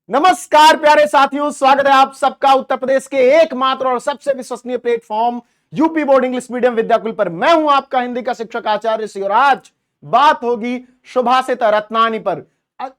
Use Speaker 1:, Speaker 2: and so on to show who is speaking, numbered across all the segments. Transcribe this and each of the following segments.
Speaker 1: नमस्कार प्यारे साथियों, स्वागत है आप सबका उत्तर प्रदेश के एकमात्र और सबसे विश्वसनीय platform UP board English medium Vidyakul पर। मैं हूं आपका हिंदी का शिक्षक आचार्य सी और आज बात होगी शुभाषित रत्नानी पर।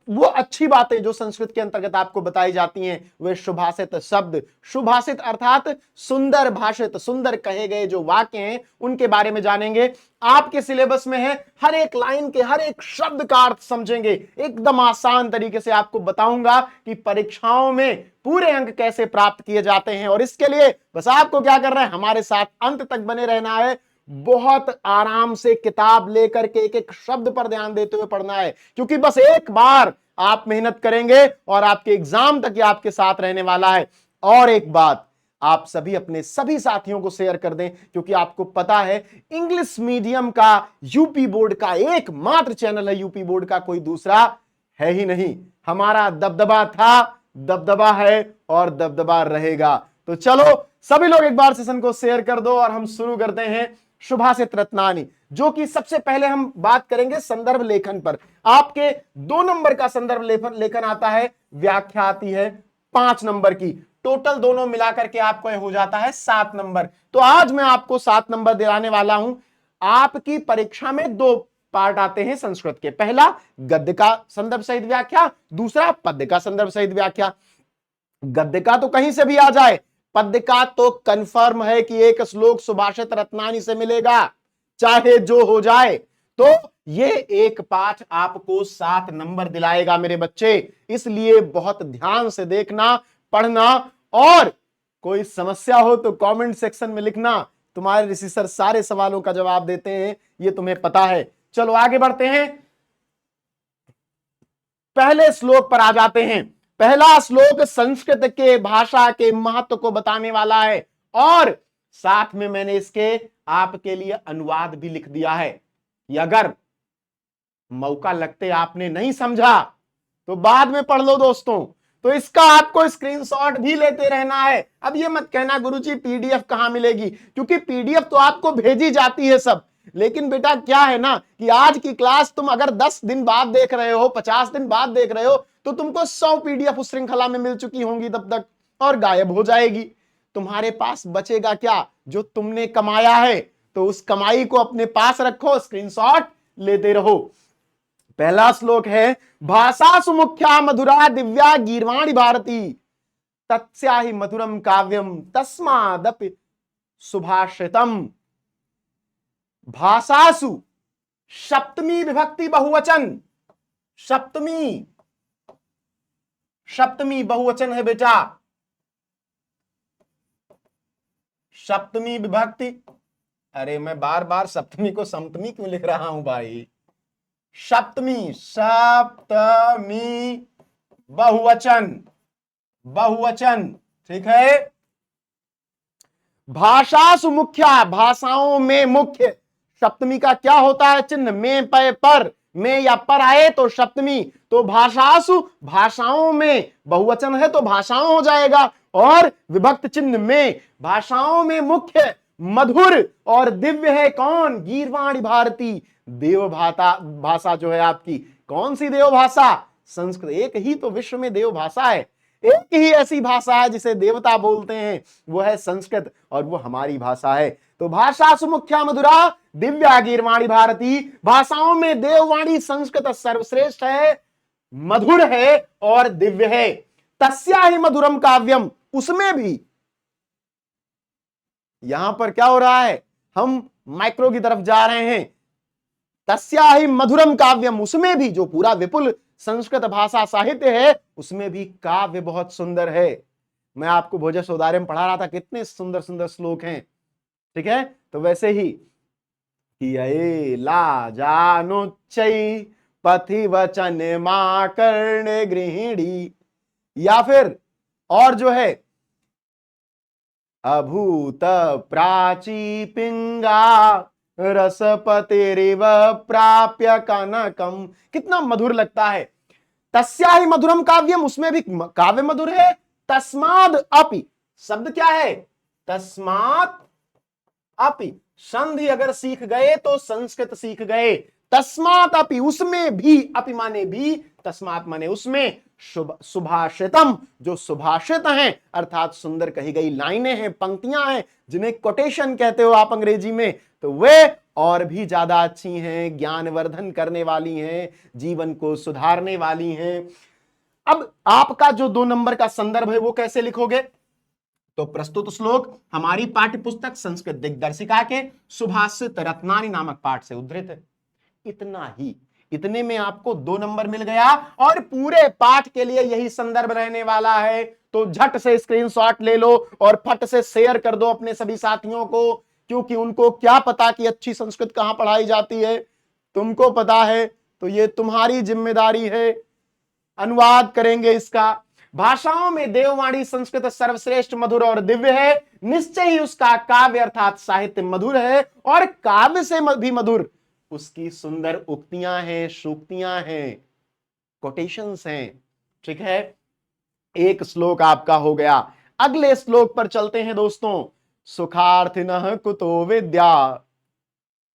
Speaker 1: वो अच्छी बातें जो संस्कृत के अंतर्गत आपको बताई जाती हैं वे शुभाषित शब्द, शुभाषित अर्थात सुंदर भाषित, सुंदर कहे गए जो वाक्य हैं उनके बारे में जानेंगे। आपके सिलेबस में है, हर एक लाइन के हर एक शब्द का अर्थ समझेंगे। एकदम आसान तरीके से आपको बताऊंगा कि परीक्षाओं में पूरे अंक कैसे प्राप्त किए जाते हैं। और इसके लिए बस आपको क्या करना है, हमारे साथ अंत तक बने रहना है। बहुत आराम से किताब लेकर के एक एक शब्द पर ध्यान देते हुए पढ़ना है, क्योंकि बस एक बार आप मेहनत करेंगे और आपके एग्जाम तक ये आपके साथ रहने वाला है। और एक बात, आप सभी अपने सभी साथियों को शेयर कर दें, क्योंकि आपको पता है इंग्लिश मीडियम का यूपी बोर्ड का एकमात्र चैनल है, यूपी बोर्ड का कोई दूसरा है ही नहीं। हमारा दबदबा था, दबदबा है और दबदबा रहेगा। तो चलो सभी लोग एक बार सेशन को शेयर कर दो और हम शुरू करते हैं शुभाषित रत्नानी, जो कि सबसे पहले हम बात करेंगे संदर्भ लेखन पर। आपके 2 नंबर का संदर्भ लेखन आता है, व्याख्या आती है 5 नंबर की, टोटल दोनों मिलाकर के आपको हो जाता है 7 नंबर। तो आज मैं आपको 7 नंबर दिलाने वाला हूं। आपकी परीक्षा में 2 पार्ट आते हैं संस्कृत के, पहला गद्य का संदर्भ सहित व्याख्या, दूसरा पद्य का संदर्भ सहित व्याख्या। गद्य का तो कहीं से भी आ जाए, पद्य का तो कंफर्म है कि एक श्लोक सुभाषित रत्नानी से मिलेगा, चाहे जो हो जाए। तो ये एक पाठ आपको 7 नंबर दिलाएगा मेरे बच्चे, इसलिए बहुत ध्यान से देखना, पढ़ना, और कोई समस्या हो तो कमेंट सेक्शन में लिखना। तुम्हारे ऋषि सर सारे सवालों का जवाब देते हैं, ये तुम्हें पता है। चलो आगे बढ़ते हैं, पहले श्लोक पर आ जाते हैं। पहला श्लोक संस्कृत के भाषा के महत्व को बताने वाला है और साथ में मैंने इसके आपके लिए अनुवाद भी लिख दिया है कि अगर मौका लगते आपने नहीं समझा तो बाद में पढ़ लो दोस्तों। तो इसका आपको स्क्रीनशॉट भी लेते रहना है। अब ये मत कहना गुरुजी पीडीएफ कहां मिलेगी, क्योंकि पीडीएफ तो आपको भेजी जाती है सब, लेकिन बेटा क्या है ना कि आज की क्लास तुम अगर 10 दिन बाद देख रहे हो, 50 दिन बाद देख रहे हो, तो तुमको 100 पीडीएफ उस श्रृंखला में मिल चुकी होंगी तब तक, और गायब हो जाएगी। तुम्हारे पास बचेगा क्या, जो तुमने कमाया है। तो उस कमाई को अपने पास रखो, स्क्रीनशॉट लेते रहो। पहला श्लोक है, भाषा सुमुख्या मधुरा दिव्या गीर्वाणी भारती, तत्स्या ही मधुरम काव्यम तस्मादपि सुभाषितम। भाषासु, सप्तमी विभक्ति बहुवचन, सप्तमी, सप्तमी बहुवचन है बेटा, सप्तमी विभक्ति। अरे मैं बार बार सप्तमी को सप्तमी क्यों लिख रहा हूं भाई, सप्तमी, सप्तमी बहुवचन, बहुवचन, ठीक है। भाषासु मुख्या, भाषाओं में मुख्य, सप्तमी का क्या होता है चिन्ह, में पे पर, में या पर आए तो सप्तमी। तो भाषासु, भाषाओं में, बहुवचन है तो भाषाओं हो जाएगा, और विभक्त चिन्ह में, भाषाओं में मुख्य, मधुर और दिव्य है कौन, गीर्वाणी भारती, देव भाषा जो है आपकी। कौन सी देव भाषा, संस्कृत। एक ही तो विश्व में देव भाषा है, एक ही ऐसी भाषा है जिसे देवता बोलते हैं, वो है संस्कृत, और वो हमारी भाषा है। तो भाषा सुमुख्या मधुरा दिव्या गीर्वाणी भारती, भाषाओं में देववाणी संस्कृत सर्वश्रेष्ठ है, मधुर है और दिव्य है। तस्या ही मधुरम काव्यम, उसमें भी, यहां पर क्या हो रहा है, हम माइक्रो की तरफ जा रहे हैं। तस्या ही मधुरम काव्यम, उसमें भी, जो पूरा विपुल संस्कृत भाषा साहित्य है उसमें भी काव्य बहुत सुंदर है। मैं आपको भोज सौदारे में पढ़ा रहा था, कितने सुंदर सुंदर श्लोक हैं, ठीक है। तो वैसे ही कि ला जानुच्चै पथि वचन मा कर्ण गृहिणी, या फिर और जो है अभूत प्राची पिंगा रसपतिरिव प्राप्य कनकम, कितना मधुर लगता है। तस्या ही मधुरम काव्यम, उसमें भी काव्य मधुर है। तस्माद अपि, शब्द क्या है, तस्मात अपि, संधि अगर सीख गए तो संस्कृत सीख गए। तस्मात अपि, उसमें भी, अपि माने भी, तस्मात माने उसमें, सुभाषितम, जो सुभाषित हैं अर्थात सुंदर कही गई लाइनें हैं, पंक्तियां हैं, जिन्हें कोटेशन कहते हो आप अंग्रेजी में, तो वे और भी ज्यादा अच्छी हैं, ज्ञानवर्धन करने वाली हैं, जीवन को सुधारने वाली हैं। अब आपका जो 2 नंबर का संदर्भ है वो कैसे लिखोगे? तो प्रस्तुत श्लोक हमारी पाठ्य पुस्तक संस्कृत दिग्दर्शिका के सुभाषित रत्नानी नामक पाठ से उद्धृत है। इतना ही, इतने में आपको 2 नंबर मिल गया और पूरे पाठ के लिए यही संदर्भ रहने वाला है। तो झट से स्क्रीनशॉट ले लो और फट से शेयर कर दो अपने सभी साथियों को, क्योंकि उनको क्या पता कि अच्छी संस्कृत कहां पढ़ाई जाती है। तुमको पता है तो ये तुम्हारी जिम्मेदारी है। अनुवाद करेंगे इसका। भाषाओं में देववाणी संस्कृत सर्वश्रेष्ठ, मधुर और दिव्य है। निश्चय ही उसका काव्य अर्थात साहित्य मधुर है और काव्य से भी मधुर उसकी सुंदर उक्तियां हैं, सूक्तियां हैं, कोटेशंस हैं। ठीक है, एक श्लोक आपका हो गया। अगले श्लोक पर चलते हैं दोस्तों। सुखार्थिनः कुतो विद्या,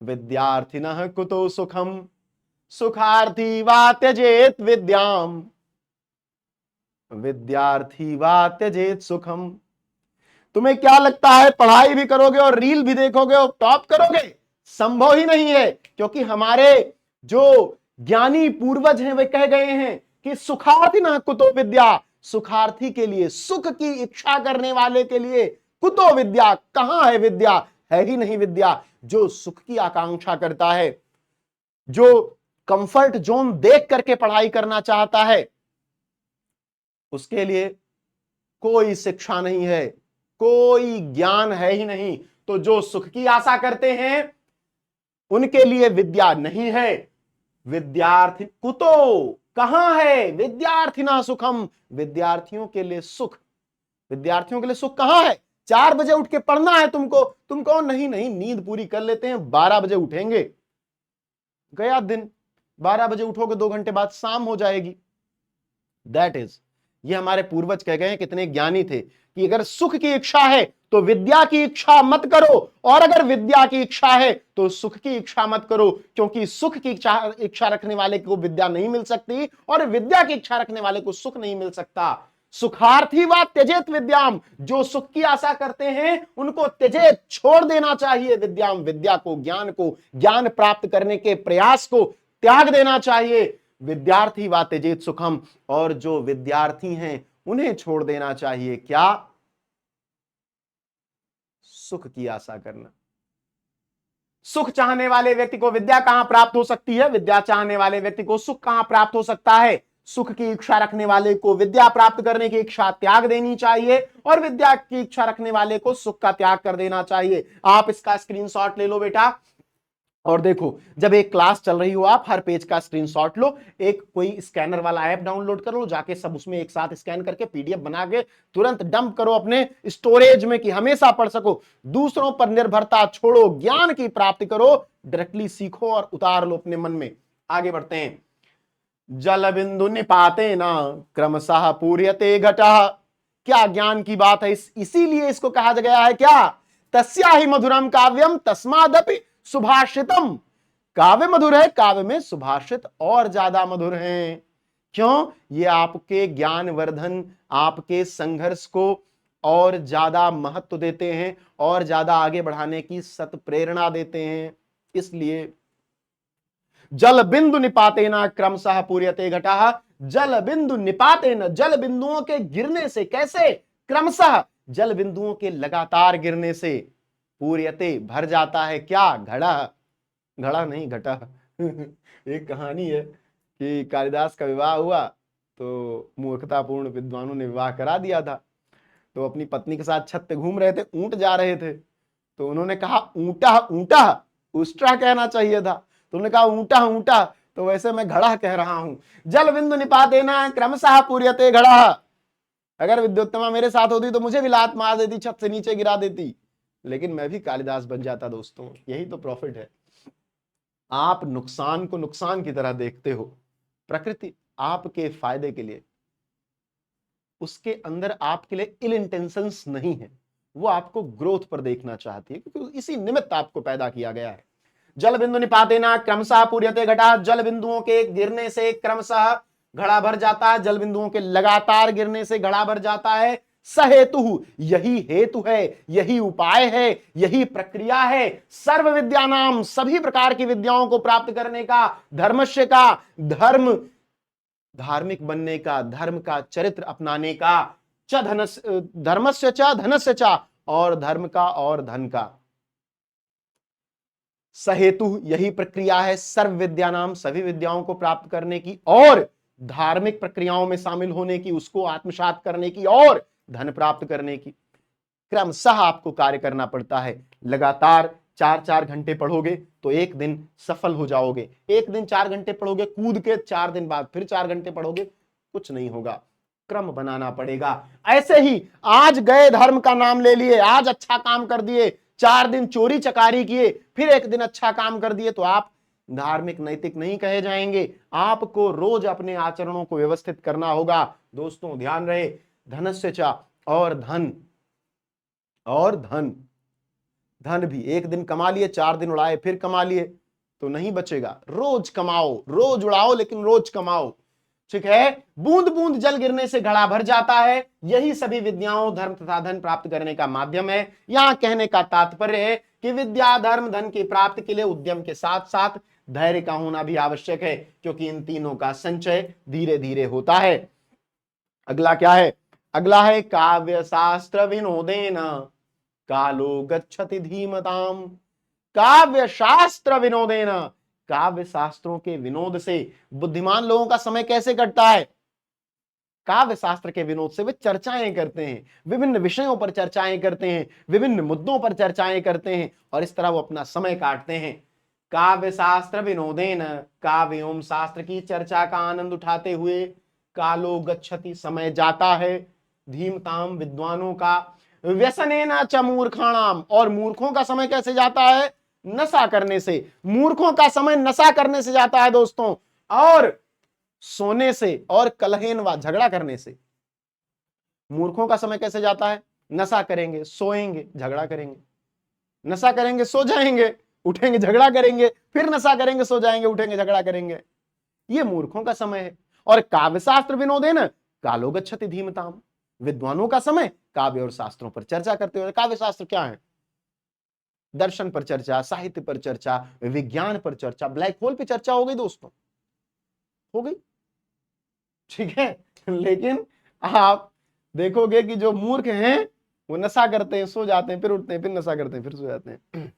Speaker 1: विद्यार्थिनः कुतो सुखम, सुखार्थी वा त्यजेत विद्याम, विद्यार्थी वा त्यजेत सुखम। तुम्हें क्या लगता है पढ़ाई भी करोगे और रील भी देखोगे और टॉप करोगे? संभव ही नहीं है, क्योंकि हमारे जो ज्ञानी पूर्वज हैं वे कह गए हैं कि सुखार्थिनः कुतो विद्या, सुखार्थी के लिए, सुख की इच्छा करने वाले के लिए, कुतो विद्या, कहां है विद्या? है ही नहीं विद्या। जो सुख की आकांक्षा करता है, जो कंफर्ट जोन देख करके पढ़ाई करना चाहता है, उसके लिए कोई शिक्षा नहीं है, कोई ज्ञान है ही नहीं। तो जो सुख की आशा करते हैं उनके लिए विद्या नहीं है। विद्यार्थी कुतो, कहां है? विद्यार्थिना सुखम, विद्यार्थियों के लिए सुख। विद्यार्थियों के लिए सुख कहां है? 4 बजे उठ के पढ़ना है तुमको, तुम कहो नहीं नहीं नींद पूरी कर लेते हैं, 12 बजे उठेंगे। गया दिन, 12 बजे उठोगे 2 घंटे बाद शाम हो जाएगी। दैट इज, ये हमारे पूर्वज कह गए, कितने ज्ञानी थे, कि अगर सुख की इच्छा है तो विद्या की इच्छा मत करो, और अगर विद्या की इच्छा है तो सुख की इच्छा मत करो, क्योंकि सुख की इच्छा रखने वाले को विद्या नहीं मिल सकती और विद्या की इच्छा रखने वाले को सुख नहीं मिल सकता। सुखार्थी वा त्यजेत विद्याम, जो सुख की आशा करते हैं उनको त्यजेत, छोड़ देना चाहिए, विद्याम, विद्या को, ज्ञान को, ज्ञान प्राप्त करने के प्रयास को त्याग देना चाहिए। विद्यार्थी वा त्यजेत सुखम, और जो विद्यार्थी हैं उन्हें छोड़ देना चाहिए क्या? सुख की आशा करना। सुख चाहने वाले व्यक्ति को विद्या कहां प्राप्त हो सकती है? विद्या चाहने वाले व्यक्ति को सुख कहां प्राप्त हो सकता है? सुख की इच्छा रखने वाले को विद्या प्राप्त करने की इच्छा त्याग देनी चाहिए और विद्या की इच्छा रखने वाले को सुख का त्याग कर देना चाहिए। आप इसका स्क्रीनशॉट ले लो बेटा, और देखो, जब एक क्लास चल रही हो आप हर पेज का स्क्रीनशॉट लो, एक कोई स्कैनर वाला ऐप डाउनलोड कर लो, जाके सब उसमें एक साथ स्कैन करके पीडीएफ बना के तुरंत डंप करो अपने स्टोरेज में कि हमेशा पढ़ सको। दूसरों पर निर्भरता छोड़ो, ज्ञान की प्राप्ति करो, डायरेक्टली सीखो और उतार लो अपने मन में। आगे बढ़ते हैं। जल बिंदु निपातेन क्रमशः पूर्यते घटः, क्या ज्ञान की बात है, इसीलिए इसको कहा गया है क्या? तस्या ही मधुरम काव्यम तस्मादपि सुभाषितम। काव्य मधुर है, काव्य में सुभाषित और ज्यादा मधुर हैं। क्यों? ये आपके ज्ञानवर्धन, आपके संघर्ष को और ज्यादा महत्व देते हैं और ज्यादा आगे बढ़ाने की सत प्रेरणा देते हैं। इसलिए जल बिंदु निपातेन क्रमशः पूर्यते घटः, जल बिंदु निपातेन, जल बिंदुओं के गिरने से, कैसे? क्रमशः, जल बिंदुओं के लगातार गिरने से, पूर्यते, भर जाता है क्या? घड़ा, घड़ा नहीं घटा। एक कहानी है कि कालिदास का विवाह हुआ तो मूर्खतापूर्ण विद्वानों ने विवाह करा दिया था। तो अपनी पत्नी के साथ छत पे घूम रहे थे, ऊंट जा रहे थे, तो उन्होंने कहा ऊंटा ऊंटा, उष्ट्रा कहना चाहिए था, तो उन्होंने कहा ऊंटा ऊंटा, तो वैसे मैं घड़ा कह रहा हूं। जल बिंदु निपातेन क्रमशः पूर्यते घड़ा। अगर विद्योत्तमा मेरे साथ होती तो मुझे भी लात मार देती, छत से नीचे गिरा देती, लेकिन मैं भी कालिदास बन जाता। दोस्तों, यही तो प्रॉफिट है। आप नुकसान को नुकसान की तरह देखते हो। प्रकृति आपके फायदे के लिए, उसके अंदर आपके लिए इल इंटेंशंस नहीं है, वो आपको ग्रोथ पर देखना चाहती है, क्योंकि इसी निमित्त आपको पैदा किया गया है। जल बिंदु निपातेन क्रमशः पूर्यते घटः, जल बिंदुओं के गिरने से क्रमशः घड़ा भर जाता है, जल बिंदुओं के लगातार गिरने से घड़ा भर जाता है। सहेतु, यही हेतु है, यही उपाय है, यही प्रक्रिया है सर्व विद्यानाम, सभी प्रकार की विद्याओं को प्राप्त करने का, धर्मस्य का, धर्म धार्मिक बनने का, धर्म का चरित्र अपनाने का, च धनस धर्मस्य च धनस्य च, और धर्म का और धन का। सहेतु, यही प्रक्रिया है सर्व विद्यानाम, सभी विद्याओं को प्राप्त करने की और धार्मिक प्रक्रियाओं में शामिल होने की, उसको आत्मसात करने की और धन प्राप्त करने की। क्रमशः आपको कार्य करना पड़ता है। लगातार 4-4 घंटे पढ़ोगे तो एक दिन सफल हो जाओगे। एक दिन 4 घंटे पढ़ोगे कूद के, 4 दिन बाद फिर 4 घंटे पढ़ोगे, कुछ नहीं होगा। क्रम बनाना पड़ेगा। ऐसे ही आज गए, धर्म का नाम ले लिए, आज अच्छा काम कर दिए, 4 दिन चोरी चकारी किए, फिर एक दिन अच्छा काम कर दिए, तो आप धार्मिक नैतिक नहीं कहे जाएंगे। आपको रोज अपने आचरणों को व्यवस्थित करना होगा। दोस्तों ध्यान रहे, धनस्य च, और धन, और धन, धन भी एक दिन कमा लिए, 4 दिन उड़ाए, फिर कमा लिए तो नहीं बचेगा। रोज कमाओ, रोज उड़ाओ, लेकिन रोज कमाओ, ठीक है। बूंद बूंद जल गिरने से घड़ा भर जाता है, यही सभी विद्याओं, धर्म तथा धन प्राप्त करने का माध्यम है। यहां कहने का तात्पर्य है कि विद्या, धर्म, धन की प्राप्ति के लिए उद्यम के साथ साथ धैर्य का होना भी आवश्यक है, क्योंकि इन तीनों का संचय धीरे धीरे होता है। अगला क्या है? अगला है काव्य शास्त्र विनोदेन कालो गच्छति धीमताम। काव्य शास्त्र विनोदेन, काव्य शास्त्रों के विनोद से बुद्धिमान लोगों का समय कैसे कटता है? काव्य शास्त्र के विनोद से वे चर्चाएं करते हैं, विभिन्न विषयों पर चर्चाएं करते हैं, विभिन्न मुद्दों पर चर्चाएं करते हैं, और इस तरह वो अपना समय काटते हैं। काव्य शास्त्र विनोदेन, काव्य एवं शास्त्र की चर्चा का आनंद उठाते हुए कालो गच्छति, समय जाता है, धीमताम, विद्वानों का, व्यसनेन च मूर्खाणाम, और मूर्खों का समय कैसे जाता है? नशा करने से। मूर्खों का समय नशा करने से जाता है दोस्तों, और सोने से, और कलहेन व झगड़ा करने से। मूर्खों का समय कैसे जाता है? नशा करेंगे, सोएंगे, झगड़ा करेंगे, नशा करेंगे, सो जाएंगे, उठेंगे, झगड़ा करेंगे, फिर नशा करेंगे, सो जाएंगे, उठेंगे, झगड़ा करेंगे। ये मूर्खों का समय है। और काव्य शास्त्र विनोदेन कालो गच्छति धीमताम, विद्वानों का समय काव्य और शास्त्रों पर चर्चा करते हुए। काव्य शास्त्र क्या है? दर्शन पर चर्चा, साहित्य पर चर्चा, विज्ञान पर चर्चा, ब्लैक होल पर चर्चा हो गई दोस्तों, हो गई, ठीक है। लेकिन आप देखोगे कि जो मूर्ख हैं वो नशा करते हैं, सो जाते हैं, फिर उठते हैं, फिर नशा करते हैं, फिर सो जाते हैं।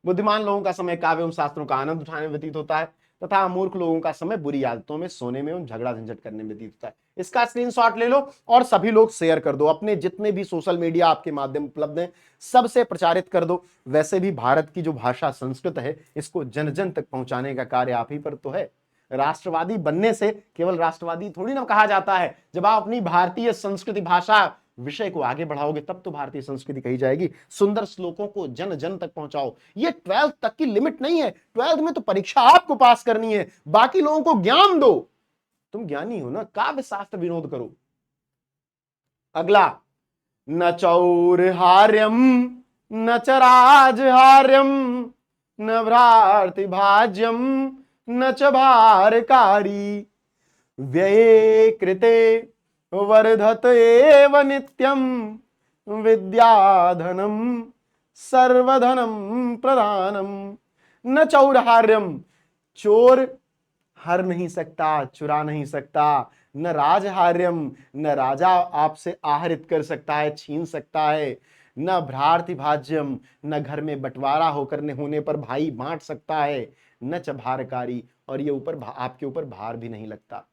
Speaker 1: बुद्धिमान लोगों का समय काव्य एवं शास्त्रों का आनंद उठाने में व्यतीत होता है, तथा मूर्ख लोगों का समय बुरी आदतों में, सोने में एवं झगड़ा झंझट करने में व्यतीत होता है। इसका स्क्रीनशॉट ले लो और सभी लोग शेयर कर दो, अपने जितने भी सोशल मीडिया आपके माध्यम उपलब्ध हैं सबसे प्रचारित कर दो। वैसे भी भारत की जो भाषा संस्कृत है, इसको जन जन तक पहुंचाने का कार्य आप ही पर तो है। राष्ट्रवादी बनने से केवल राष्ट्रवादी थोड़ी ना कहा जाता है। जब आप अपनी भारतीय संस्कृति, भाषा, विषय को आगे बढ़ाओगे तब तो भारतीय संस्कृति कही जाएगी। सुंदर श्लोकों को जन जन तक पहुंचाओ। ये 12th तक की लिमिट नहीं है, 12th में तो परीक्षा आपको पास करनी है, बाकी लोगों को ज्ञान दो। तुम ज्ञानी हो ना, काव्य शास्त्र विनोद करो। अगला, न चौरहार्यम न च राजहार्यम न भ्रार्ति भाज्यम न च भारकारी व्यये कृते वर्धत एव नित्यम विद्याधनम सर्वधनम प्रधानम। न चौरहार्यम, चोर हर नहीं सकता, चुरा नहीं सकता। न राजहार्यम, न राजा आपसे आहरित कर सकता है, छीन सकता है। न भ्रार्ति भाज्यम, न घर में बंटवारा होने पर भाई बांट सकता है। न च भारकारी, और ये ऊपर आपके ऊपर भार भी नहीं लगता।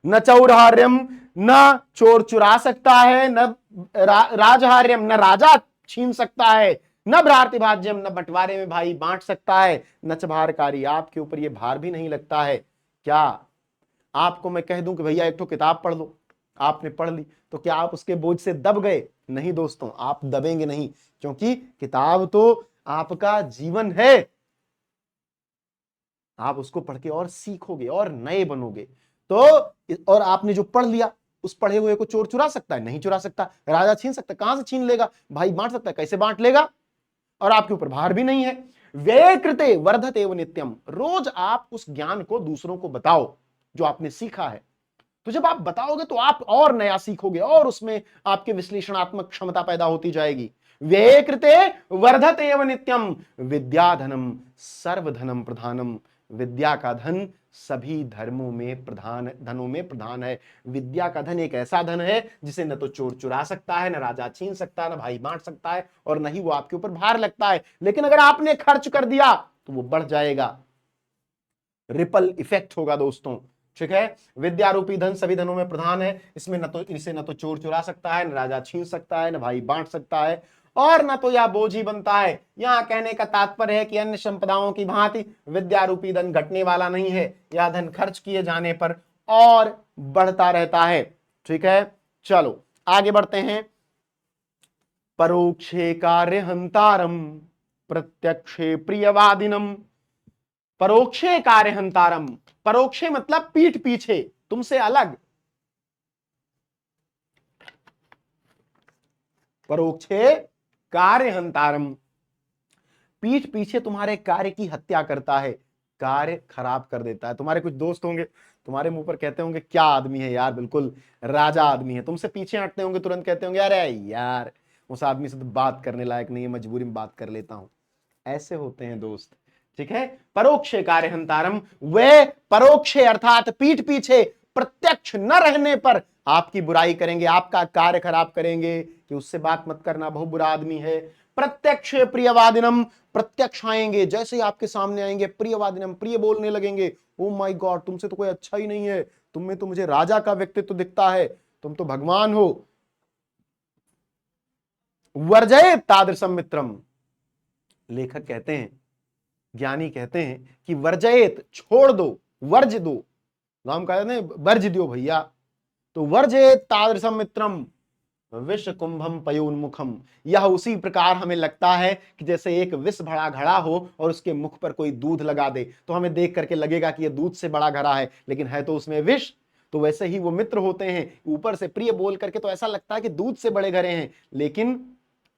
Speaker 1: न चौरहार्यम, न चोर चुरा सकता है, न राजहार्यम, न राजा छीन सकता है, न भ्रार्ति भाज्यम, न बंटवारे में भाई बांट सकता है, न च भारकारी, आपके ऊपर ये भार भी नहीं लगता है। क्या आपको मैं कह दूं कि भैया एक तो किताब पढ़ लो, आपने पढ़ ली, तो क्या आप उसके बोझ से दब गए? नहीं दोस्तों, आप दबेंगे नहीं, क्योंकि किताब तो आपका जीवन है। आप उसको पढ़ के और सीखोगे और नए बनोगे। तो और आपने जो पढ़ लिया, उस पढ़े हुए को चोर चुरा सकता है? नहीं चुरा सकता। राजा छीन सकता है? कहां से छीन लेगा? भाई बांट सकता है? कैसे बांट लेगा? और आपके ऊपर भार भी नहीं है। व्यय कृते वर्धते एव नित्यम। रोज आप उस ज्ञान को दूसरों को बताओ जो आपने सीखा है। तो जब आप बताओगे तो आप और नया सीखोगे और उसमें आपके विश्लेषणात्मक क्षमता पैदा होती जाएगी। व्यय कृते वर्धते एव नित्यम विद्याधनम सर्वधनम प्रधानम। विद्या का धन सभी धर्मों में प्रधान, धनों में प्रधान है। विद्या का धन एक ऐसा धन है जिसे न तो चोर चुरा सकता है, न राजा छीन सकता है, न भाई बांट सकता है, और न ही वो आपके ऊपर भार लगता है। लेकिन अगर आपने खर्च कर दिया तो वो बढ़ जाएगा, रिपल इफेक्ट होगा दोस्तों। ठीक है, विद्या रूपी धन सभी धनों में प्रधान है। इसमें न तो चोर चुरा सकता है, न राजा छीन सकता है, न भाई बांट सकता है, और न तो यह बोझ ही बनता है। यहां कहने का तात्पर्य है कि अन्य संपदाओं की भांति विद्या रूपी धन घटने वाला नहीं है। यह धन खर्च किए जाने पर और बढ़ता रहता है। ठीक है, चलो आगे बढ़ते हैं। परोक्षे कार्य हंतारम प्रत्यक्षे प्रियवादिनम। परोक्षे कार्य हंतारम, परोक्षे मतलब पीठ पीछे, तुमसे अलग। परोक्षे कार्य हंतारम, पीठ पीछे तुम्हारे कार्य की हत्या करता है, कार्य खराब कर देता है। तुम्हारे कुछ दोस्त होंगे, तुम्हारे मुंह पर कहते होंगे क्या आदमी है यार, बिल्कुल राजा आदमी है। तुमसे पीछे हटते होंगे, तुरंत कहते होंगे अरे यार उस आदमी से तो बात करने लायक नहीं है, मजबूरी में बात कर लेता हूं। ऐसे होते हैं दोस्त। ठीक है, परोक्षे कार्य हंतारम, वे परोक्षे अर्थात पीठ पीछे प्रत्यक्ष न रहने पर आपकी बुराई करेंगे, आपका कार्य खराब करेंगे कि उससे बात मत करना, बहुत बुरा आदमी है। प्रत्यक्ष प्रियवादिनम, प्रत्यक्ष आएंगे, जैसे ही आपके सामने आएंगे प्रियवादिनम, प्रिय बोलने लगेंगे। ओ माय गॉड, तुमसे तो कोई अच्छा ही नहीं है, तुम में तो मुझे राजा का व्यक्तित्व दिखता है, तुम तो भगवान हो। वर्जये तादृशम मित्रम, लेखक कहते हैं, ज्ञानी कहते हैं कि वर्जयेत, छोड़ दो, वर्ज दो, हम कहते हैं वर्ज दो भैया। तो वर्जयेत तादृशम मित्रम विष कुंभम पयोन्मुखम, यह उसी प्रकार हमें लगता है कि जैसे एक विष भरा घड़ा हो और उसके मुख पर कोई दूध लगा दे, तो हमें देख करके लगेगा कि यह दूध से बड़ा घड़ा है, लेकिन है तो उसमें विष। तो वैसे ही वो मित्र होते हैं, ऊपर से प्रिय बोल करके तो ऐसा लगता है कि दूध से बड़े घड़े हैं, लेकिन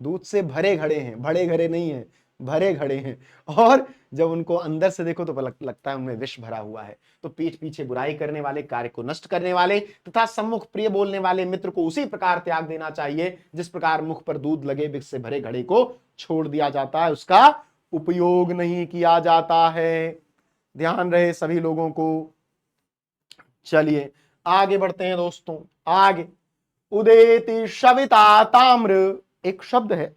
Speaker 1: दूध से भरे घड़े हैं, बड़े घड़े नहीं है, भरे घड़े हैं। और जब उनको अंदर से देखो तो लगता है उनमें विष भरा हुआ है। तो पीठ पीछे बुराई करने वाले, कार्य को नष्ट करने वाले तथा सम्मुख प्रिय बोलने वाले मित्र को उसी प्रकार त्याग देना चाहिए जिस प्रकार मुख पर दूध लगे विष से भरे घड़े को छोड़ दिया जाता है, उसका उपयोग नहीं किया जाता है। ध्यान रहे सभी लोगों को। चलिए आगे बढ़ते हैं दोस्तों। आगे, उदेति शविता ताम्र, एक शब्द है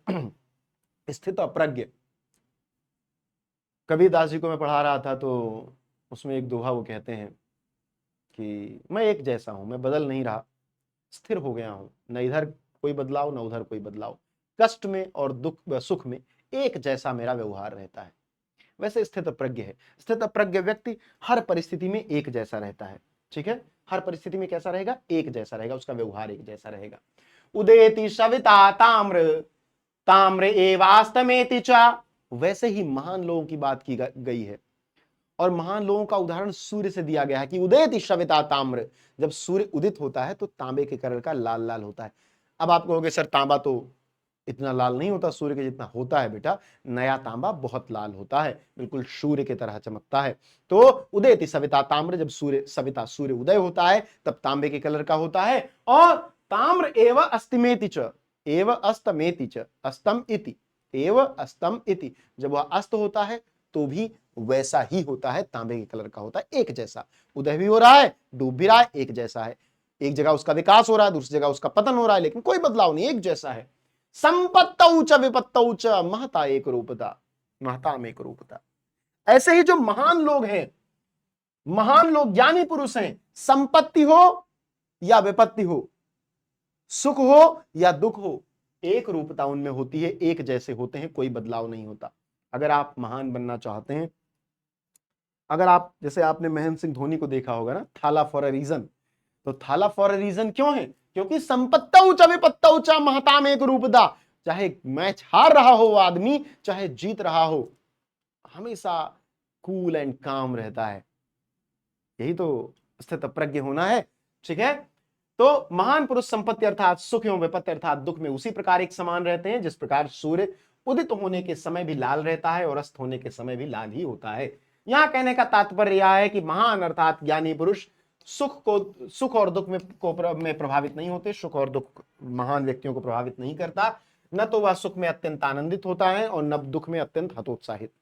Speaker 1: स्थित अप्रज्ञ। कबीरदास जी को मैं पढ़ा रहा था तो उसमें एक दोहा वो कहते हैं कि मैं एक जैसा हूं, मैं बदल नहीं रहा, स्थिर हो गया हूं, न इधर कोई बदलाव न उधर कोई बदलाव, कष्ट में और दुख सुख में एक जैसा मेरा व्यवहार रहता है। वैसे स्थित प्रज्ञ है, स्थित प्रज्ञ व्यक्ति हर परिस्थिति में एक जैसा रहता है। ठीक है, हर परिस्थिति में कैसा रहेगा, एक जैसा रहेगा, उसका व्यवहार एक जैसा रहेगा। उदेति सविता ताम्र ताम्र एवास्तमेति च, वैसे ही महान लोगों की बात की गई है, और महान लोगों का उदाहरण सूर्य से दिया गया है कि उदयति शविता ताम्र, जब सूर्य उदित होता है तो तांबे के कलर का लाल लाल होता है। अब आप कहोगे सर तांबा तो इतना लाल नहीं होता सूर्य के जितना होता है। बेटा, नया तांबा बहुत लाल होता है, बिल्कुल सूर्य की तरह चमकता है। तो उदयति सविता ताम्र, जब सूर्य सविता सूर्य उदय होता है तब तांबे के कलर का होता है। और ताम्र एव अस्तमेति च, एव अस्तमेति च, अस्तम इति, एव अस्तम इति, जब वह अस्त होता है तो भी वैसा ही होता है, तांबे के कलर का होता है, एक जैसा। उदय भी हो रहा है, डूब भी रहा है, एक जैसा है। एक जगह उसका विकास हो रहा है, दूसरी जगह उसका पतन हो रहा है, लेकिन कोई बदलाव नहीं, एक जैसा है। संपत्तौ च विपत्तौ च महता एक रूपता, महता में एक रूपता। ऐसे ही जो महान लोग हैं, महान लोग ज्ञानी पुरुष हैं, संपत्ति हो या विपत्ति हो, सुख हो या दुख हो, एक रूपता उनमें होती है, एक जैसे होते हैं, कोई बदलाव नहीं होता। अगर आप महान बनना चाहते हैं, अगर आप, जैसे आपने महेंद्र सिंह धोनी को देखा होगा ना, थाला फॉर अ रीजन, तो थाला फॉर अ रीजन क्यों है? क्योंकि संपत्तौ च विपत्तौ च महता में एक रूपदा। चाहे मैच हार रहा हो आदमी, चाहे जीत रहा हो, हमेशा कूल एंड काम रहता है। यही तो स्थित प्रज्ञ होना है। ठीक है, तो महान पुरुष संपत्ति अर्थात सुख एवं विपत्ति अर्थात दुख में उसी प्रकार एक समान रहते हैं जिस प्रकार सूर्य उदित होने के समय भी लाल रहता है और अस्त होने के समय भी लाल ही होता है। यहां कहने का तात्पर्य यह है कि महान अर्थात ज्ञानी पुरुष सुख और दुख में प्रभावित नहीं होते। सुख और दुख महान व्यक्तियों को प्रभावित नहीं करता। न तो वह सुख में अत्यंत आनंदित होता है और न दुख में अत्यंत हतोत्साहित।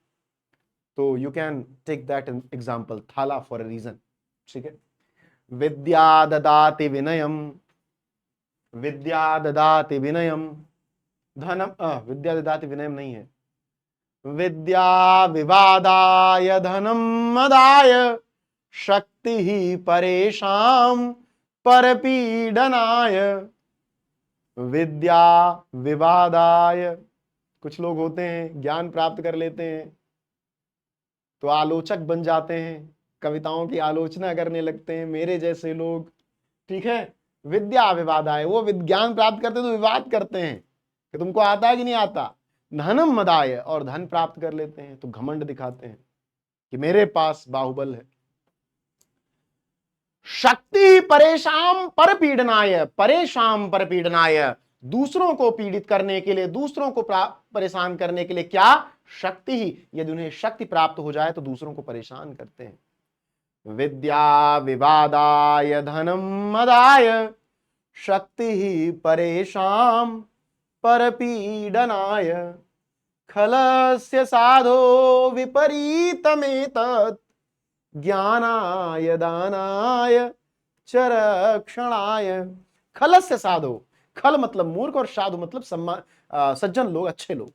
Speaker 1: तो you can take that example Thala for a reason. ठीक है। विद्या ददाति विनयम, विद्या ददाति विनयम धनम, विद्या ददाति विनयम नहीं है, विद्या विवादाय धनम मदाय शक्ति ही परेशान परपीडनाय। विद्या विवादाय, कुछ लोग होते हैं ज्ञान प्राप्त कर लेते हैं तो आलोचक बन जाते हैं, कविताओं की आलोचना करने लगते हैं, मेरे जैसे लोग। ठीक है। विद्या विवादाय, वो विज्ञान प्राप्त करते तो विवाद करते हैं कि तुमको आता है कि नहीं आता। धनम मदाय, और धन प्राप्त कर लेते हैं तो घमंड दिखाते हैं कि मेरे पास बाहुबल है। शक्ति परेशान परपीडनाय, परेशान परपीडनाय, दूसरों को पीड़ित करने के लिए, दूसरों को परेशान करने के लिए क्या? शक्ति ही। यदि उन्हें शक्ति प्राप्त हो जाए तो दूसरों को परेशान करते हैं। विद्या विवादाय धनम मदाय शक्ति ही परेशान परपीडनाय। खलस्य साधो विपरीतमेतत् ज्ञानाय दानाय चरक्षणाय। खलस्य साधो, खल मतलब मूर्ख और साधु मतलब सज्जन लोग, अच्छे लोग।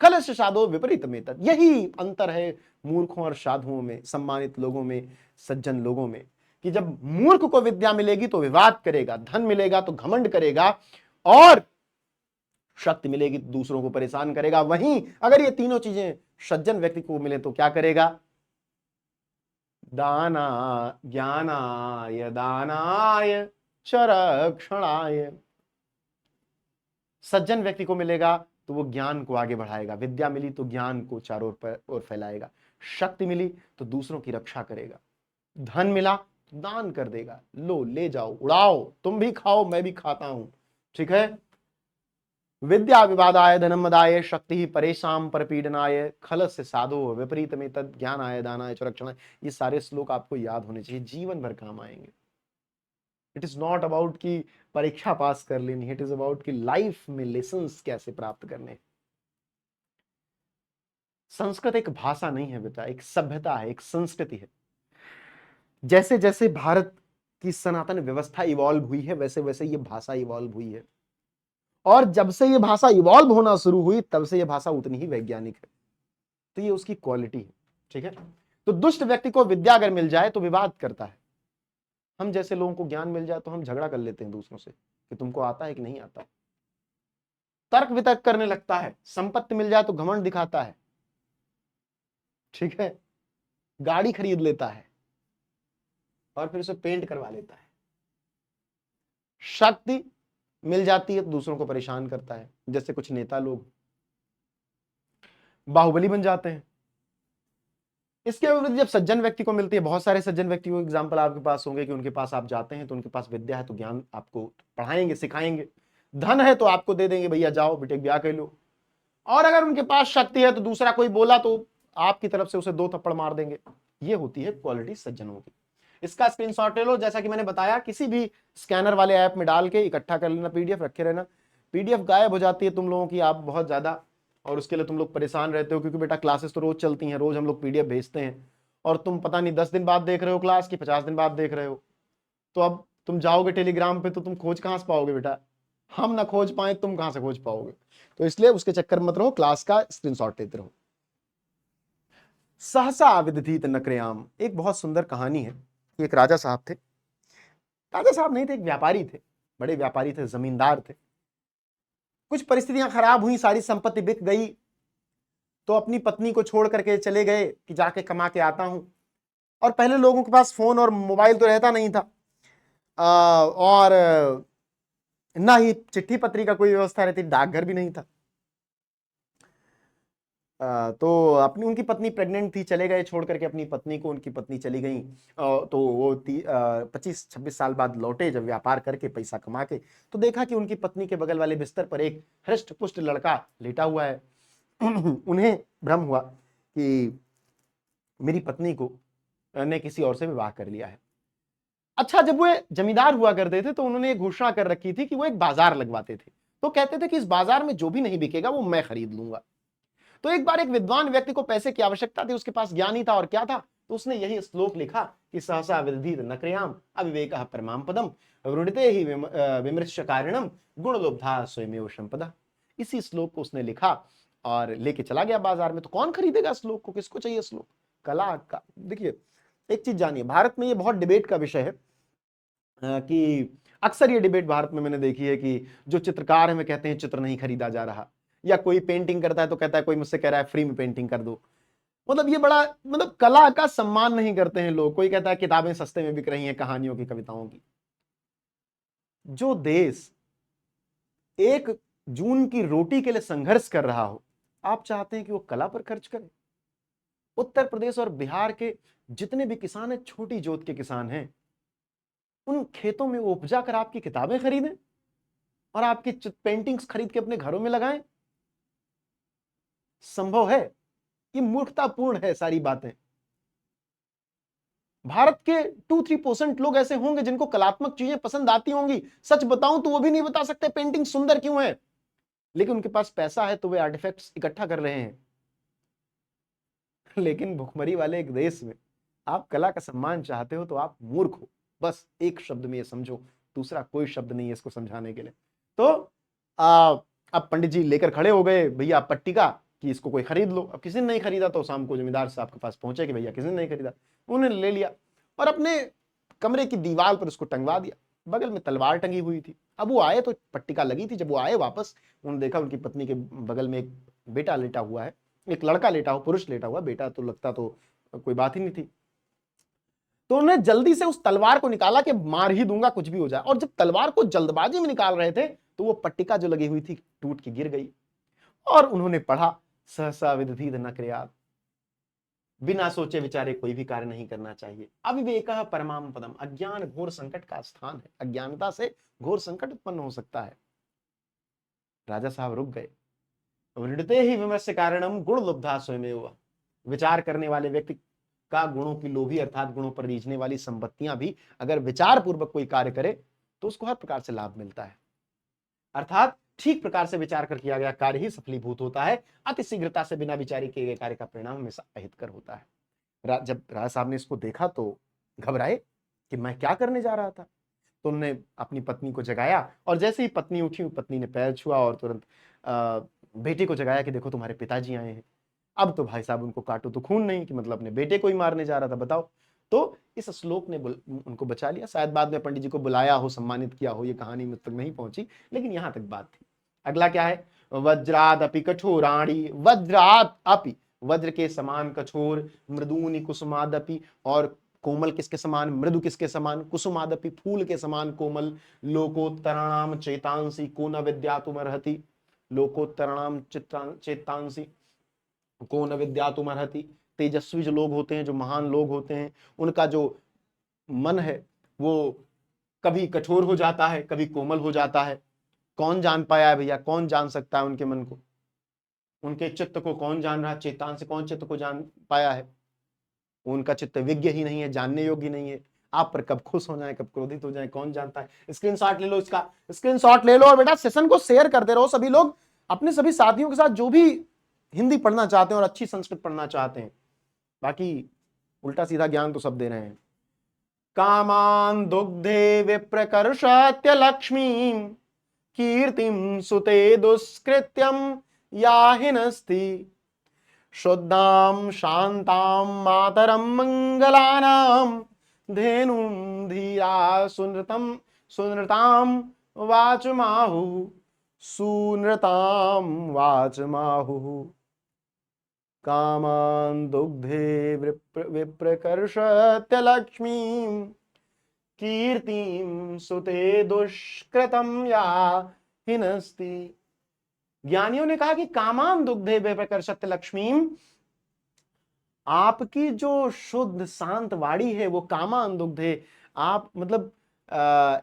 Speaker 1: खलस्य साधो विपरीतमेतत्, यही अंतर है मूर्खों और साधुओं में, सम्मानित लोगों में, सज्जन लोगों में, कि जब मूर्ख को विद्या मिलेगी तो विवाद करेगा, धन मिलेगा तो घमंड करेगा, और शक्ति मिलेगी तो दूसरों को परेशान करेगा। वहीं अगर ये तीनों चीजें सज्जन व्यक्ति को मिले तो क्या करेगा? दाना ज्ञानाय दानाय चरक्षणाय। सज्जन व्यक्ति को मिलेगा तो वो ज्ञान को आगे बढ़ाएगा, विद्या मिली तो ज्ञान को चारों ओर फैलाएगा, शक्ति मिली तो दूसरों की रक्षा करेगा, धन मिला तो दान कर देगा, लो ले जाओ उड़ाओ, तुम भी खाओ मैं भी खाता हूं। ठीक है। विद्या विवादाय धनम मदाय शक्ति ही परेशान परपीडनाय खलस्य साधो विपरीतमेतत् ज्ञानाय दानाय च रक्षणाय। ये सारे श्लोक आपको याद होने चाहिए, जीवन भर काम आएंगे। इट इज नॉट अबाउट कि परीक्षा पास कर लेनी है, इट इज अबाउट कि लाइफ में लेसन्स कैसे प्राप्त करने। संस्कृत एक भाषा नहीं है बेटा, एक सभ्यता है, एक संस्कृति है। जैसे जैसे भारत की सनातन व्यवस्था इवॉल्व हुई है वैसे वैसे ये भाषा इवॉल्व हुई है, और जब से ये भाषा इवॉल्व होना शुरू हुई तब से ये भाषा उतनी ही वैज्ञानिक है। तो ये उसकी क्वालिटी है। ठीक है। तो दुष्ट व्यक्ति को विद्या अगर मिल जाए तो विवाद करता है, हम जैसे लोगों को ज्ञान मिल जाए तो हम झगड़ा कर लेते हैं दूसरों से कि तुमको आता है कि नहीं आता। तर्क वितर्क करने लगता है, संपत्ति मिल जाए तो घमंड दिखाता है। ठीक है। गाड़ी खरीद लेता है और फिर उसे पेंट करवा लेता है। शक्ति मिल जाती है तो दूसरों को परेशान करता है, जैसे कुछ नेता लोग बाहुबली बन जाते हैं। इसके विपरीत जब सज्जन व्यक्ति को मिलती है, बहुत सारे सज्जन व्यक्ति को एग्जाम्पल आपके पास होंगे कि उनके पास आप जाते हैं तो उनके पास विद्या है तो ज्ञान आपको पढ़ाएंगे सिखाएंगे, धन है तो आपको दे देंगे, भैया जाओ बेटे ब्याह कर लो। और अगर उनके पास शक्ति है तो दूसरा कोई बोला तो आपकी तरफ से उसे 2 थप्पड़ मार देंगे। ये होती है क्वालिटी सज्जनों की। इसका स्क्रीनशॉट ले लो, जैसा कि मैंने बताया किसी भी स्कैनर वाले ऐप में डाल के इकट्ठा कर लेना, पीडीएफ रखे रहना। पीडीएफ गायब हो जाती है तुम लोगों की, आप बहुत ज्यादा, और उसके लिए तुम लोग परेशान रहते हो क्योंकि बेटा क्लासेस तो रोज चलती हैं, रोज हम लोग पीडीएफ भेजते हैं, और तुम पता नहीं 10 दिन बाद देख रहे हो क्लास की 50 दिन बाद देख रहे हो। तो अब तुम जाओगे टेलीग्राम पे तो तुम खोज कहां से पाओगे बेटा, हम ना खोज पाए तुम कहां से खोज पाओगे। तो इसलिए उसके चक्कर मत रहो, क्लास का स्क्रीनशॉट लेते रहो। सहसा विदधीत नक्रेयाम, एक बहुत सुंदर कहानी है। एक राजा साहब थे, राजा साहब नहीं थे, एक व्यापारी थे, बड़े व्यापारी थे, जमींदार थे। कुछ परिस्थितियां खराब हुई, सारी संपत्ति बिक गई, तो अपनी पत्नी को छोड़ करके चले गए कि जाके कमा के आता हूं। और पहले लोगों के पास फोन और मोबाइल तो रहता नहीं था, और ना ही चिट्ठी पत्री का कोई व्यवस्था रहती, डाकघर भी नहीं था। तो अपनी उनकी पत्नी प्रेग्नेंट थी, चले गए छोड़ करके अपनी पत्नी को, उनकी पत्नी चली गई। तो वो 25-26 साल बाद लौटे, जब व्यापार करके पैसा कमा के, तो देखा कि उनकी पत्नी के बगल वाले बिस्तर पर एक हृष्ट पुष्ट लड़का लेटा हुआ है। उन्हें भ्रम हुआ कि मेरी पत्नी को ने किसी और से विवाह कर लिया है। अच्छा, जब वे जमींदार हुआ करते थे तो उन्होंने एक घोषणा कर रखी थी कि वो एक बाजार लगवाते थे। तो कहते थे कि इस बाजार में जो भी नहीं बिकेगा वो मैं खरीद लूंगा। तो एक बार एक विद्वान व्यक्ति को पैसे की आवश्यकता थी, उसके पास ज्ञान ही था और क्या था, तो उसने यही श्लोक लिखा कि सहसा विदधीत न क्रियाम अविवेकः परमाम पदम वृणीते ही विमृश्य कारिणम गुण लोब्धा स्वयमेव संपदा। इसी श्लोक को उसने लिखा और लेके चला गया बाजार में। तो कौन खरीदेगा श्लोक को, किसको चाहिए श्लोक? कला का। देखिए एक चीज जानिए, भारत में ये बहुत डिबेट का विषय है कि अक्सर ये डिबेट भारत में मैंने देखी है कि जो चित्रकार है वे कहते हैं चित्र नहीं खरीदा जा रहा, या कोई पेंटिंग करता है तो कहता है, कोई मुझसे कह रहा है फ्री में पेंटिंग कर दो। मतलब ये बड़ा, मतलब कला का सम्मान नहीं करते हैं लोग। कोई कहता है किताबें सस्ते में बिक रही हैं, कहानियों की, कविताओं की। जो देश 1 जून की रोटी के लिए संघर्ष कर रहा हो, आप चाहते हैं कि वो कला पर खर्च करे? उत्तर प्रदेश और बिहार के जितने भी किसान हैं, छोटी जोत के किसान हैं, उन खेतों में वो उपजा कर आपकी किताबें खरीदें और आपकी पेंटिंग्स खरीद के अपने घरों में लगाएं? संभव है? ये मूर्खतापूर्ण है सारी बातें। भारत के 2-3% लोग ऐसे होंगे जिनको कलात्मक चीजें पसंद आती होंगी। सच बताऊं तो वो भी नहीं बता सकते पेंटिंग सुंदर क्यों है, लेकिन उनके पास पैसा है तो वे आर्टिफैक्ट्स इकट्ठा कर रहे हैं। लेकिन भुखमरी वाले एक देश में आप कला का सम्मान चाहते हो तो आप मूर्ख हो। बस एक शब्द में ये समझो, दूसरा कोई शब्द नहीं है इसको समझाने के लिए। तो अब पंडित जी लेकर खड़े हो गए भैया पट्टिका कि इसको कोई खरीद लो। अब किसी ने नहीं खरीदा तो शाम को जमींदार साहब के पास पहुंचे कि भैया किसी ने नहीं खरीदा। उन्होंने ले लिया और अपने कमरे की दीवार पर उसको टंगवा दिया। बगल में तलवार टंगी हुई थी। अब वो आए तो पट्टिका लगी थी। जब वो आए वापस, उन्होंने देखा उनकी पत्नी के बगल में एक बेटा लेटा हुआ है, एक लड़का लेटा हुआ, पुरुष लेटा हुआ, बेटा तो लगता तो कोई बात ही नहीं थी। तो उन्होंने जल्दी से उस तलवार को निकाला कि मार ही दूंगा कुछ भी हो जाए। और जब तलवार को जल्दबाजी में निकाल रहे थे तो वो पट्टिका जो लगी हुई थी टूट के गिर गई। और उन्होंने पढ़ा, सहसा विदधीत न क्रियात्, बिना सोचे विचारे कोई भी कार्य नहीं करना चाहिए। अविवेकः परमाम पदम, अज्ञान घोर संकट का स्थान है। अज्ञानता से घोर संकट उत्पन्न हो सकता है। राजा साहब रुक गए। वृणीते ही विमर्श कारणम गुण लुब्धा स्वयमेव, विचार करने वाले व्यक्ति का गुणों की लोभी अर्थात गुणों पर रीझने वाली संपत्तियां भी अगर विचार पूर्वक कोई कार्य करे तो उसको हर प्रकार से लाभ मिलता है। अर्थात ठीक प्रकार से विचार कर किया गया कार्य ही सफलीभूत होता है। अति शीघ्रता से बिना विचारी किए गए कार्य का परिणाम हमेशा अहितकर होता है। जब राजा साहब ने इसको देखा तो घबराए कि मैं क्या करने जा रहा था। तो उन्होंने अपनी पत्नी को जगाया और जैसे ही पत्नी उठी, पत्नी ने पैर छुआ और तुरंत बेटे को जगाया कि देखो तुम्हारे पिताजी आए हैं। अब तो भाई साहब उनको काटो तो खून नहीं, कि मतलब अपने बेटे को ही मारने जा रहा था, बताओ। तो इस श्लोक ने उनको बचा लिया। शायद बाद में पंडित जी को बुलाया हो, सम्मानित किया हो, ये कहानी मुझ तक नहीं पहुंची, लेकिन यहां तक बात थी। अगला क्या है? वज्राद अपि कठोराणी, वज्राद अपि, वज्र के समान कठोर, मृदूनि कुसुमादपि, और कोमल किसके समान, मृदु किसके समान, कुसुमादपि, फूल के समान कोमल, लोकोत्तराणाम चेतांसी को न विद्यातुमर्हति, लोकोत्तराणाम चेतांसी को न विद्यातुमर्हति। तेजस्वी जो लोग होते हैं, जो महान लोग होते हैं, उनका जो मन है वो कभी कठोर हो जाता है, कभी कोमल हो जाता है। कौन जान पाया है भैया? कौन जान सकता है उनके मन को, उनके चित्त को कौन जान रहा है? चेतान से कौन चित्त को जान पाया है? उनका चित्त विज्ञ ही नहीं है, जानने योग्य नहीं है। आप पर कब खुश हो जाए, कब क्रोधित हो जाए, कौन जानता है। स्क्रीनशॉट ले लो, इसका स्क्रीनशॉट ले लो और बेटा सेशन को शेयर करते रहो। सभी लोग अपने सभी साथियों के साथ जो भी हिंदी पढ़ना चाहते हैं और अच्छी संस्कृत पढ़ना चाहते हैं। बाकी उल्टा सीधा ज्ञान तो सब दे रहे हैं। कामान दुग्धे विप्रकर्षत्य लक्ष्मीं कीर्तिं सुते दुष्कृत्यं याहिनस्ति शुद्धां शांतां मातरं मंगलानां धेनुं धीरा सुनृतां वाचमाहुः, सुनृतां वाचमाहुः। कामान दुग्धे विप्रकर्षत्य लक्ष्मीं कीर्तिं सुते दुष्कृतं याहिनस्ति। ज्ञानियों ने कहा कि कामान दुग्धे विप्रकर्षत्य लक्ष्मीं, आपकी जो शुद्ध शांत वाणी है वो कामान दुग्धे, आप मतलब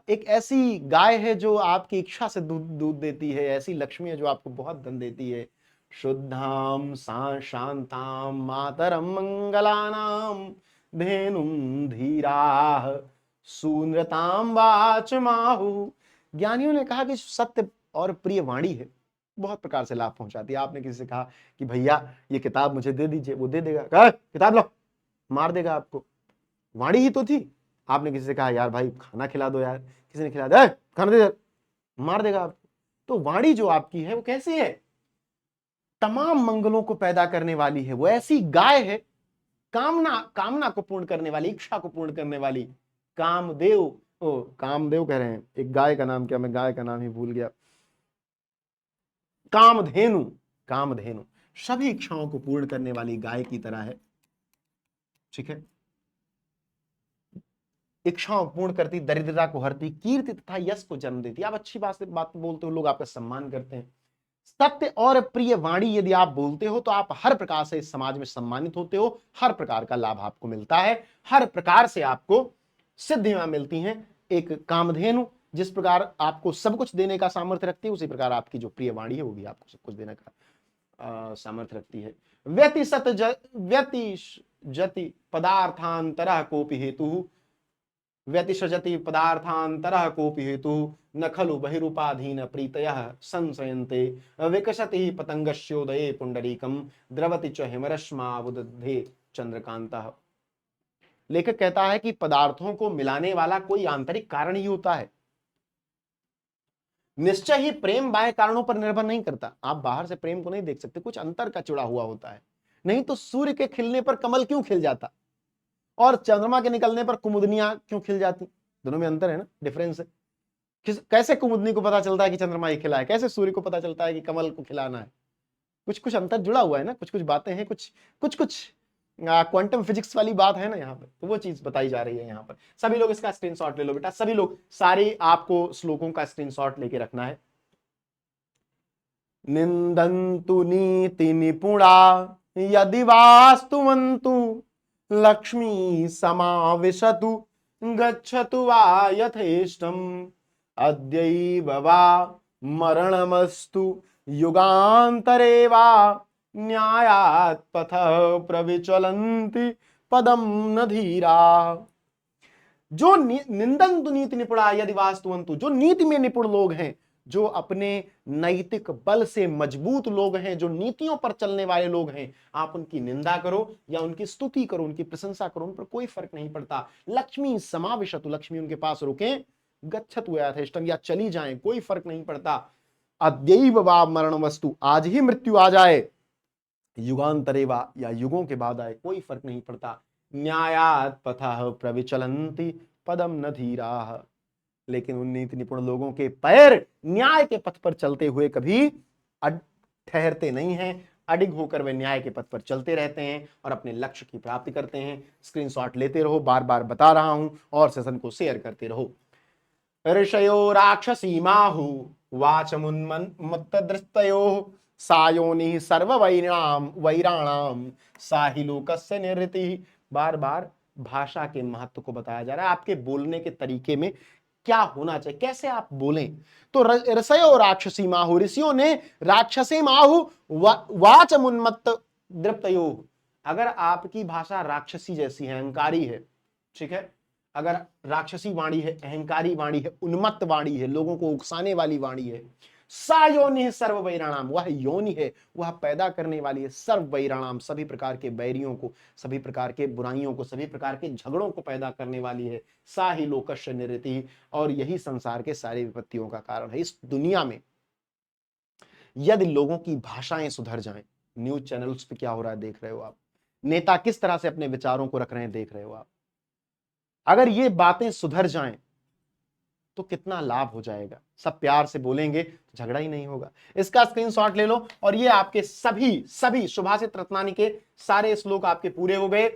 Speaker 1: एक ऐसी गाय है जो आपकी इच्छा से दूध देती है, ऐसी लक्ष्मी है जो आपको बहुत धन देती है। शुद्धाम शांताम मातरम मंगलानाम धेनुम धीराः सूनृताम वाचमाहु। ज्ञानियों ने कहा कि सत्य और प्रिय वाणी है, बहुत प्रकार से लाभ पहुंचाती है। आपने किसी से कहा कि भैया ये किताब मुझे दे दीजिए, वो दे देगा, कहा किताब लो, मार देगा आपको, वाणी ही तो थी। आपने किसी से कहा यार भाई खाना खिला दो यार, किसी ने खिला दिया, खाना दे, मार देगा आपको। तो वाणी जो आपकी है वो कैसी है? तमाम मंगलों को पैदा करने वाली है। वो ऐसी गाय है, कामना को पूर्ण करने वाली, इच्छा को पूर्ण करने वाली। कामदेव, ओ कामदेव कह रहे हैं, एक गाय का नाम क्या, मैं गाय का नाम ही भूल गया, कामधेनु। कामधेनु सभी इच्छाओं को पूर्ण करने वाली गाय की तरह है, ठीक है। इच्छाओं पूर्ण करती, दरिद्रता को हरती, कीर्ति तथा यश को जन्म देती। आप अच्छी बात बोलते हो, लोग आपका सम्मान करते हैं। सत्य और प्रिय वाणी यदि आप बोलते हो तो आप हर प्रकार से इस समाज में सम्मानित होते हो, हर प्रकार का लाभ आपको मिलता है, हर प्रकार से आपको सिद्धियां मिलती हैं। एक कामधेनु जिस प्रकार आपको सब कुछ देने का सामर्थ्य रखती है, उसी प्रकार आपकी जो प्रिय वाणी है वो भी आपको सब कुछ देने का सामर्थ्य रखती है। व्यति जति पदार्थांतरः कोपि हेतु, व्यतिसृजति पदार्थांतरः कोपि हेतु, न खलु बहिरूपाधीन प्रीतयः संशयन्ते, विकसति ही पतंगस्योदये पुंडरीकम, द्रवति च हिमरश्मावुदधे चंद्रकांतः। लेखक कहता है कि पदार्थों को मिलाने वाला कोई आंतरिक कारण ही होता है। निश्चय ही प्रेम बाह्य कारणों पर निर्भर नहीं करता। आप बाहर से प्रेम को नहीं देख सकते, कुछ अंतर का जुड़ा हुआ होता है। नहीं तो सूर्य के खिलने पर कमल क्यों खिल जाता और चंद्रमा के निकलने पर कुमुदनियां क्यों खिल जाती? दोनों में अंतर है ना, डिफरेंस है। कैसे कुमुदनी को पता चलता है कि चंद्रमा ही खिला है, कैसे सूर्य को पता चलता है कि कमल को खिलाना है? कुछ कुछ अंतर जुड़ा हुआ है ना, कुछ कुछ बातें हैं, कुछ क्वांटम फिजिक्स वाली बात है ना यहाँ पर, तो वो चीज बताई जा रही है यहाँ पर। सभी लोग इसका स्क्रीनशॉट ले लो बेटा, सभी लोग, सारे आपको श्लोकों का स्क्रीनशॉट लेके रखना है। निंदन्तु नीति निपुणा यदि वास्तुवन्तु, लक्ष्मी समाविशतु गच्छतु वा यथेष्टम्, अद्यैव वा मरणमस्तु युगान्तरे वा, न्यायात् पथः प्रविचलन्ति पदम न धीरा। जो निंदन्तु नीति निपुणा यदि वास्तुवन्तु, जो नीति में निपुण लोग हैं, जो अपने नैतिक बल से मजबूत लोग हैं, जो नीतियों पर चलने वाले लोग हैं, आप उनकी निंदा करो या उनकी स्तुति करो, उनकी प्रशंसा करो, उन पर कोई फर्क नहीं पड़ता। लक्ष्मी समाविशतु, लक्ष्मी उनके पास रुकें, गच्छतु यथेष्टम, या चली जाएं, कोई फर्क नहीं पड़ता। अद्यैव वा मरण वस्तु, आज ही मृत्यु आ जाए, युगांतरे वा, या युगों के बाद आए, कोई फर्क नहीं पड़ता। न्यायात् पथः प्रविचलन्ति पदम न धीराः, लेकिन उन नीति निपुण लोगों के पैर न्याय के पथ पर चलते हुए कभी ठहरते नहीं हैं, अडिग होकर वे न्याय के पथ पर चलते रहते हैं और अपने लक्ष्य की प्राप्ति करते हैं। स्क्रीनशॉट लेते रहो, बार बार बता रहा हूं, और सेशन को शेयर करते रहो। ऋषयो राक्षसीमाहु वाचमुन्मत्तदृष्टयोः, सायोनि सर्ववैराणाम वैराणाम साहि लोकस्य निरृतिः। बार बार भाषा के महत्व को बताया जा रहा है, आपके बोलने के तरीके में क्या होना चाहिए, कैसे आप बोलें। तो ऋषयो राक्षसी माहु, ऋषियों ने राक्षसी माहु वाचमुन्मत्त दृप्तयो, अगर आपकी भाषा राक्षसी जैसी है, अहंकारी है, ठीक है, अगर राक्षसी वाणी है, अहंकारी वाणी है, उन्मत्त वाणी है, लोगों को उकसाने वाली वाणी है, सा योनि है सर्व वैराणाम, वह योनि है, वह पैदा करने वाली है सर्व वैराणाम, सभी प्रकार के बैरियों को, सभी प्रकार के बुराइयों को, सभी प्रकार के झगड़ों को पैदा करने वाली है। सा ही लोकस्य निरृति, और यही संसार के सारे विपत्तियों का कारण है। इस दुनिया में यदि लोगों की भाषाएं सुधर जाएं, न्यूज चैनल्स पे क्या हो रहा है देख रहे हो आप, नेता किस तरह से अपने विचारों को रख रहे हैं देख रहे हो आप, अगर ये बातें सुधर जाएं तो कितना लाभ हो जाएगा। सब प्यार से बोलेंगे तो झगड़ा ही नहीं होगा। इसका स्क्रीनशॉट ले लो, और ये आपके सभी सुभाषित रत्नानी के सारे श्लोक आपके पूरे हो गए।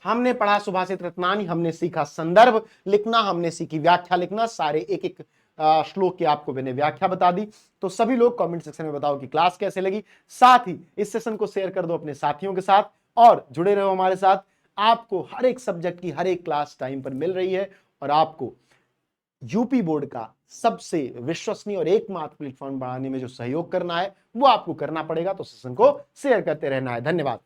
Speaker 1: हमने पढ़ा सुभाषित रत्नानी, हमने सीखा संदर्भ लिखना, हमने सीखी व्याख्या लिखना, सारे एक एक श्लोक की आपको मैंने व्याख्या बता दी। तो सभी लोग कमेंट सेक्शन में बताओ कि क्लास कैसे लगी। साथ ही इस सेशन को शेयर कर दो अपने साथियों के साथ, और जुड़े रहो हमारे साथ। आपको हर एक सब्जेक्ट की हर एक क्लास टाइम पर मिल रही है, और आपको यूपी बोर्ड का सबसे विश्वसनीय और एकमात्र प्लेटफॉर्म बढ़ाने में जो सहयोग करना है वो आपको करना पड़ेगा। तो सेशन को शेयर करते रहना है। धन्यवाद।